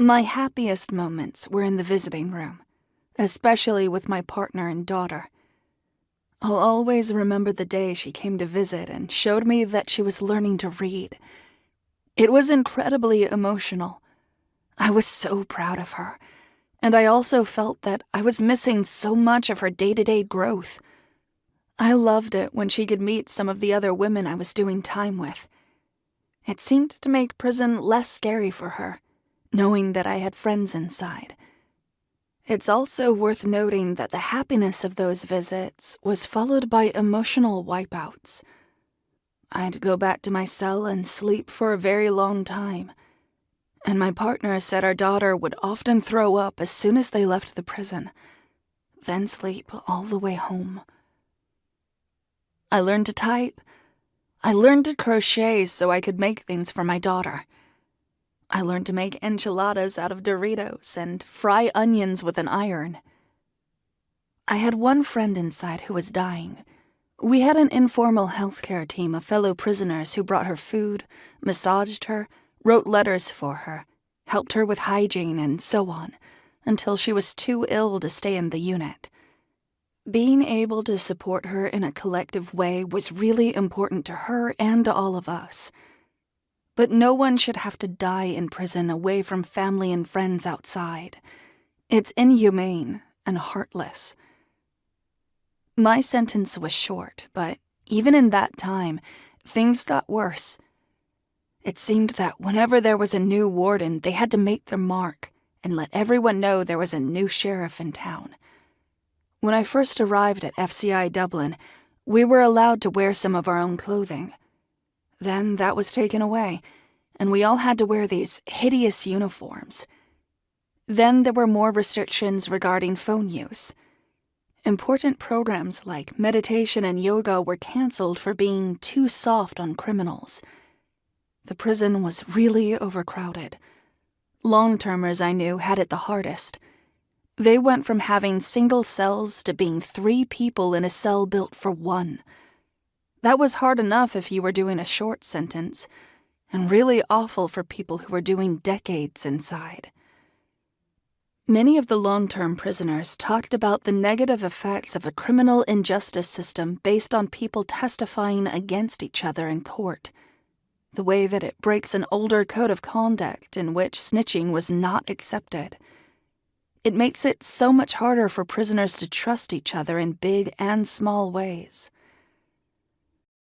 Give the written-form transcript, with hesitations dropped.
My happiest moments were in the visiting room, especially with my partner and daughter. I'll always remember the day she came to visit and showed me that she was learning to read. It was incredibly emotional. I was so proud of her, and I also felt that I was missing so much of her day-to-day growth. I loved it when she could meet some of the other women I was doing time with. It seemed to make prison less scary for her, knowing that I had friends inside. It's also worth noting that the happiness of those visits was followed by emotional wipeouts. I'd go back to my cell and sleep for a very long time, and my partner said our daughter would often throw up as soon as they left the prison, then sleep all the way home. I learned to type. I learned to crochet so I could make things for my daughter. I learned to make enchiladas out of Doritos and fry onions with an iron. I had one friend inside who was dying. We had an informal healthcare team of fellow prisoners who brought her food, massaged her, wrote letters for her, helped her with hygiene, and so on, until she was too ill to stay in the unit. Being able to support her in a collective way was really important to her and to all of us. But no one should have to die in prison away from family and friends outside. It's inhumane and heartless. My sentence was short, but even in that time, things got worse. It seemed that whenever there was a new warden, they had to make their mark and let everyone know there was a new sheriff in town. When I first arrived at FCI Dublin, we were allowed to wear some of our own clothing. Then that was taken away, and we all had to wear these hideous uniforms. Then there were more restrictions regarding phone use. Important programs like meditation and yoga were canceled for being too soft on criminals. The prison was really overcrowded. Long-termers I knew had it the hardest. They went from having single cells to being 3 people in a cell built for 1. That was hard enough if you were doing a short sentence, and really awful for people who were doing decades inside. Many of the long-term prisoners talked about the negative effects of a criminal injustice system based on people testifying against each other in court, the way that it breaks an older code of conduct in which snitching was not accepted. It makes it so much harder for prisoners to trust each other in big and small ways.